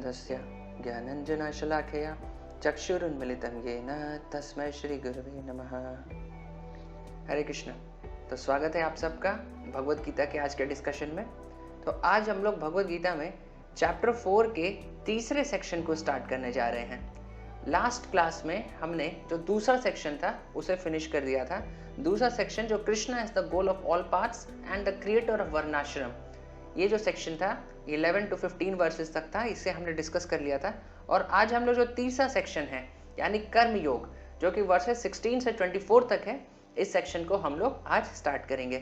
ज्ञानानन्दस्य ज्ञानञ्जनशलाकया चक्षुरुन्मिलितं येन तस्मै श्री गुरुवे नमः। हरे कृष्ण। तो स्वागत है आप सबका भगवत गीता के आज के डिस्कशन में। तो आज हम लोग भगवत गीता में चैप्टर 4 के तीसरे सेक्शन को स्टार्ट करने जा रहे हैं। लास्ट क्लास में हमने जो दूसरा सेक्शन था उसे फिनिश कर दिया था। दूसरा सेक्शन जो Krishna is the goal of all paths and the creator of वर्णाश्रम, ये जो सेक्शन था 11 to 15 वर्सेस तक था, इसे हमने डिस्कस कर लिया था। और आज हम लोग जो तीसरा सेक्शन है यानी कर्म योग, जो कि वर्सेस 16 से 24 तक है, इस सेक्शन को हम लोग आज स्टार्ट करेंगे।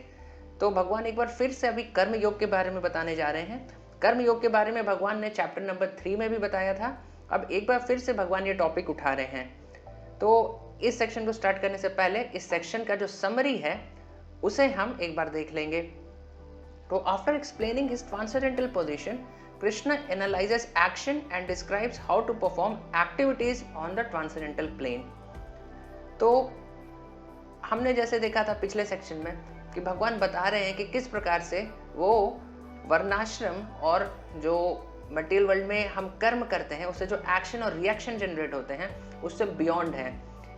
तो भगवान एक बार फिर से अभी कर्म योग के बारे में बताने जा रहे हैं। कर्म योग के बारे में भगवान ने चैप्टर नंबर 3 में भी बताया था। अब एक बार फिर से भगवान ये टॉपिक उठा रहे हैं। तो इस सेक्शन को स्टार्ट करने से पहले इस सेक्शन का जो समरी है उसे हम एक बार देख लेंगे। तो after explaining his transcendental position, Krishna analyzes action and describes how to perform activities on the transcendental plane. तो हमने जैसे देखा था पिछले सेक्शन में कि भगवान बता रहे हैं कि किस प्रकार से वो वर्णाश्रम और जो मटेरियल वर्ल्ड में हम कर्म करते हैं उससे जो एक्शन और रिएक्शन जनरेट होते हैं उससे बियॉन्ड है।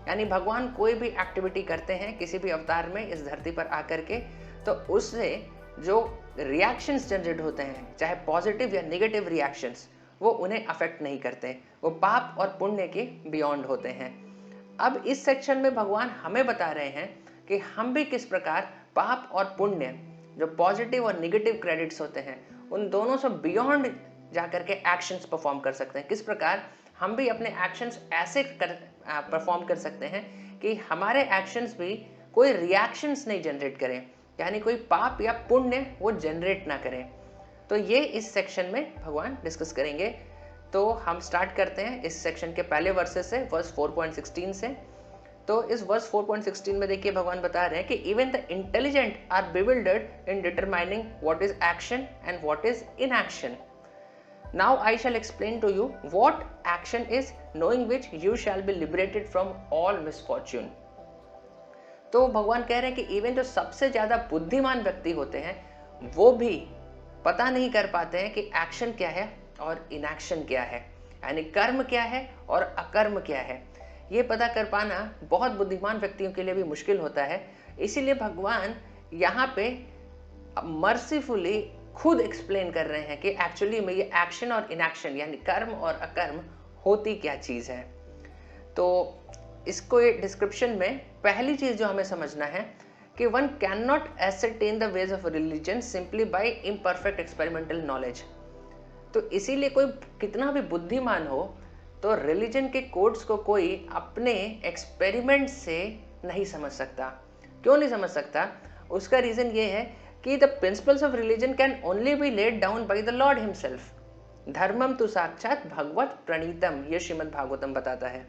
यानी भगवान कोई भी एक्टिविटी करते हैं किसी भी अवतार में इस धरती पर आकर के, तो उससे जो रिएक्शंस जनरेट होते हैं, चाहे पॉजिटिव या नेगेटिव रिएक्शंस, वो उन्हें अफेक्ट नहीं करते, वो पाप और पुण्य के बियॉन्ड होते हैं। अब इस सेक्शन में भगवान हमें बता रहे हैं कि हम भी किस प्रकार पाप और पुण्य, जो पॉजिटिव और नेगेटिव क्रेडिट्स होते हैं, उन दोनों से बियॉन्ड जाकर के एक्शंस परफॉर्म कर सकते हैं। किस प्रकार हम भी अपने एक्शंस ऐसे परफॉर्म कर सकते हैं कि हमारे एक्शंस भी कोई रिएक्शंस नहीं जनरेट करें, यानी कोई पाप या पुण्य वो जनरेट ना करें। तो ये इस सेक्शन में भगवान डिस्कस करेंगे। तो हम स्टार्ट करते हैं इस सेक्शन के पहले वर्सेस से, वर्स 4.16 से। तो इस वर्स 4.16 में देखिए भगवान बता रहे हैं कि even the intelligent are bewildered in determining what is action and what is inaction. Now I shall explain to you what action is, knowing which you shall be liberated from all misfortune. तो भगवान कह रहे हैं कि even जो सबसे ज्यादा बुद्धिमान व्यक्ति होते हैं वो भी पता नहीं कर पाते हैं कि एक्शन क्या है और इनएक्शन क्या है, यानी कर्म क्या है और अकर्म क्या है। ये पता कर पाना बहुत बुद्धिमान व्यक्तियों के लिए भी मुश्किल होता है। इसीलिए भगवान यहाँ पे मर्सीफुली खुद एक्सप्लेन कर रहे हैं कि एक्चुअली में ये एक्शन और इनएक्शन यानी कर्म और अकर्म होती क्या चीज है। तो इसको डिस्क्रिप्शन में पहली चीज जो हमें समझना है कि one can not ascertain the ways of religion simply by imperfect experimental knowledge. तो इसीलिए कोई कितना भी बुद्धिमान हो तो रिलीजन के कोड्स को कोई अपने एक्सपेरिमेंट से नहीं समझ सकता। क्यों नहीं समझ सकता? उसका रीजन ये है कि the principles of religion can only be laid down by the lord himself. धर्मम तो साक्षात भगवत प्रणीतम, ये श्रीमद् भागवतम बताता है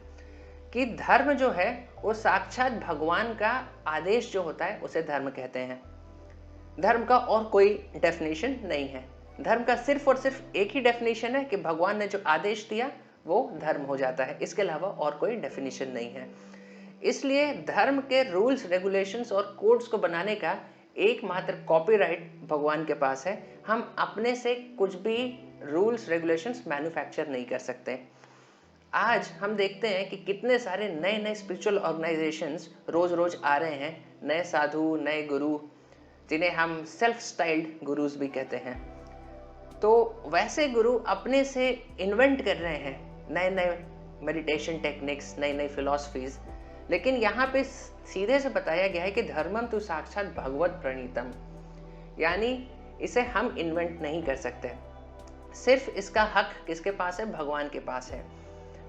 कि धर्म जो है वो साक्षात भगवान का आदेश जो होता है उसे धर्म कहते हैं। धर्म का और कोई डेफिनेशन नहीं है। धर्म का सिर्फ और सिर्फ एक ही डेफिनेशन है कि भगवान ने जो आदेश दिया वो धर्म हो जाता है, इसके अलावा और कोई डेफिनेशन नहीं है। इसलिए धर्म के रूल्स रेगुलेशंस और कोड्स को बनाने का एकमात्र कॉपीराइट भगवान के पास है। हम अपने से कुछ भी रूल्स रेगुलेशंस मैन्युफैक्चर नहीं कर सकते। आज हम देखते हैं कि कितने सारे नए नए स्पिरिचुअल ऑर्गेनाइजेशंस रोज रोज आ रहे हैं, नए साधु, नए गुरु, जिन्हें हम सेल्फ स्टाइल्ड गुरुज भी कहते हैं। तो वैसे गुरु अपने से इन्वेंट कर रहे हैं नए नए मेडिटेशन टेक्निक्स, नई नई फिलॉसफीज, लेकिन यहाँ पे सीधे से बताया गया है कि धर्मम तो साक्षात भगवत प्रणीतम, यानी इसे हम इन्वेंट नहीं कर सकते। सिर्फ इसका हक किसके पास है? भगवान के पास है।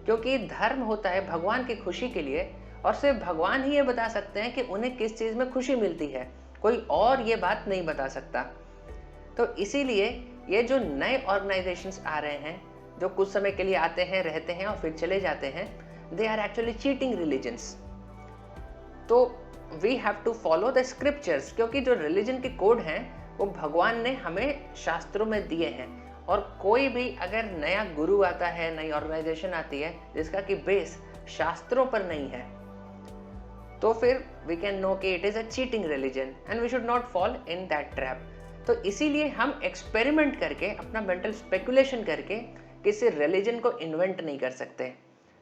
क्योंकि धर्म होता है भगवान की खुशी के लिए और सिर्फ भगवान ही ये बता सकते हैं कि उन्हें किस चीज में खुशी मिलती है, कोई और ये बात नहीं बता सकता। तो इसीलिए ये जो नए ऑर्गेनाइजेशंस आ रहे हैं जो कुछ समय के लिए आते हैं, रहते हैं और फिर चले जाते हैं, they are actually cheating religions. तो we have to follow the scriptures, क्योंकि जो रिलीजन के कोड हैं वो भगवान ने हमें शास्त्रों में दिए हैं। और कोई भी अगर नया गुरु आता है, नई ऑर्गेनाइजेशन आती है जिसका कि बेस शास्त्रों पर नहीं है, तो फिर वी कैन नो कि it is a cheating religion and we should not fall in that trap. तो इसीलिए हम एक्सपेरिमेंट करके, अपना मेंटल स्पेकुलेशन करके किसी रिलीजन को इन्वेंट नहीं कर सकते,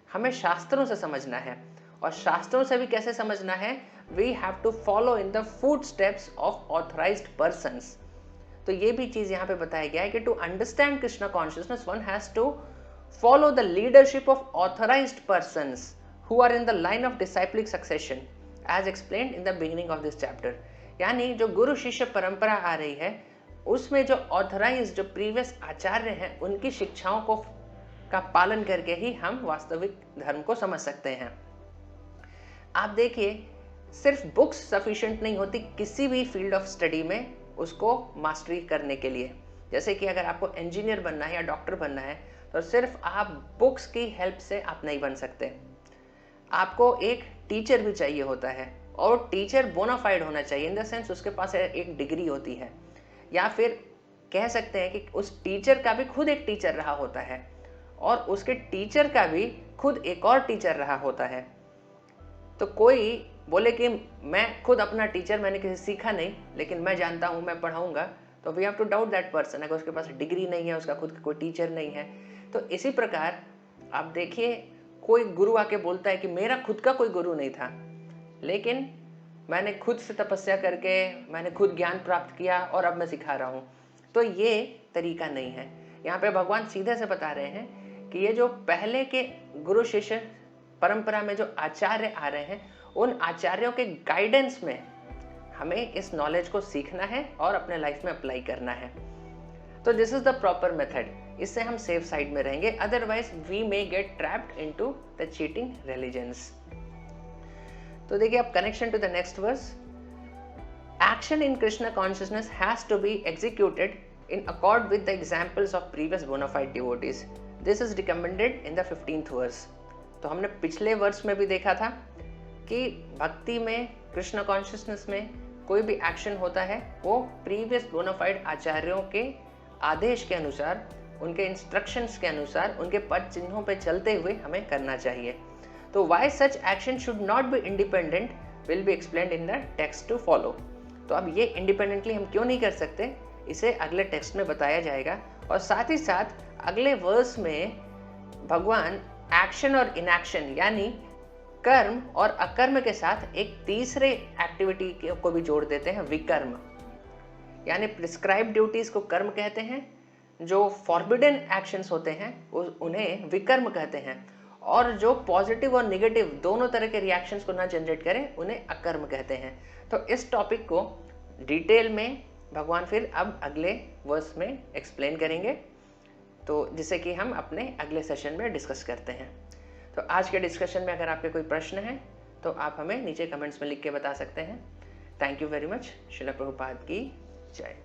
हमें शास्त्रों से समझना है। और शास्त्रों से भी कैसे समझना है? We have to follow in the foot steps of authorised persons. तो ये भी चीज यहाँ पे बताया गया है कि to understand Krishna consciousness one has to follow the leadership of authorized persons who are in the line of disciplic succession as explained in the beginning of this chapter। यानी जो गुरु शिष्य परंपरा आ रही है उसमें जो ऑथराइज जो प्रीवियस आचार्य हैं उनकी शिक्षाओं को का पालन करके ही हम वास्तविक धर्म को समझ सकते हैं। आप देखिए, सिर्फ बुक्स सफिशिएंट नहीं होती किसी भी फील्ड ऑफ स्टडी में उसको मास्टरी करने के लिए। जैसे कि अगर आपको इंजीनियर बनना है या डॉक्टर बनना है तो सिर्फ आप बुक्स की हेल्प से आप नहीं बन सकते, आपको एक टीचर भी चाहिए होता है, और टीचर बोनाफाइड होना चाहिए इन द सेंस उसके पास एक डिग्री होती है, या फिर कह सकते हैं कि उस टीचर का भी खुद एक टीचर रहा होता है और उसके टीचर का भी खुद एक और टीचर रहा होता है। तो कोई बोले कि मैं खुद अपना टीचर मैंने किसी सीखा नहीं लेकिन मैं जानता हूँ मैं पढ़ाऊंगा, तो we have to doubt that person. अगर उसके पास डिग्री नहीं है, उसका खुद कोई टीचर नहीं है। तो इसी प्रकार आप देखिए, कोई गुरु आके बोलता है कि मेरा खुद का कोई गुरु नहीं था लेकिन मैंने खुद से तपस्या करके मैंने खुद ज्ञान प्राप्त किया और अब मैं सिखा रहा हूँ, तो ये तरीका नहीं है। यहाँ पे भगवान सीधे से बता रहे हैं कि ये जो पहले के गुरु शिष्य परंपरा में जो आचार्य आ रहे हैं उन आचार्यों के गाइडेंस में हमें इस नॉलेज को सीखना है और अपने लाइफ में अप्लाई करना है। तो this is the proper method, इससे हम सेफ साइड में रहेंगे, otherwise we may get trapped into the cheating religions. तो देखिए अब connection to the next verse, action in Krishna consciousness has to be executed in accord with the examples of previous bona fide devotees. This is recommended in the 15th verse। तो हमने पिछले verse में भी देखा था कि भक्ति में कृष्ण कॉन्शियसनेस में कोई भी एक्शन होता है वो प्रीवियस बोनाफाइड आचार्यों के आदेश के अनुसार, उनके इंस्ट्रक्शंस के अनुसार, उनके पद चिन्हों पे चलते हुए हमें करना चाहिए। तो why such action should not be independent will be explained in the text to follow। तो अब ये इंडिपेंडेंटली हम क्यों नहीं कर सकते, इसे अगले टेक्स्ट में बताया जाएगा। और साथ ही साथ अगले वर्स में भगवान एक्शन और इनएक्शन यानी कर्म और अकर्म के साथ एक तीसरे एक्टिविटी को भी जोड़ देते हैं, विकर्म। यानी प्रिस्क्राइब ड्यूटीज को कर्म कहते हैं, जो फॉरबिडन एक्शंस होते हैं उन्हें विकर्म कहते हैं, और जो पॉजिटिव और नेगेटिव दोनों तरह के रिएक्शंस को ना जनरेट करें उन्हें अकर्म कहते हैं। तो इस टॉपिक को डिटेल में भगवान फिर अब अगले वर्स में एक्सप्लेन करेंगे, तो जिसे कि हम अपने अगले सेशन में डिस्कस करते हैं। तो आज के डिस्कशन में अगर आपके कोई प्रश्न हैं तो आप हमें नीचे कमेंट्स में लिख के बता सकते हैं। Thank you very much. Srila Prabhupada की जय।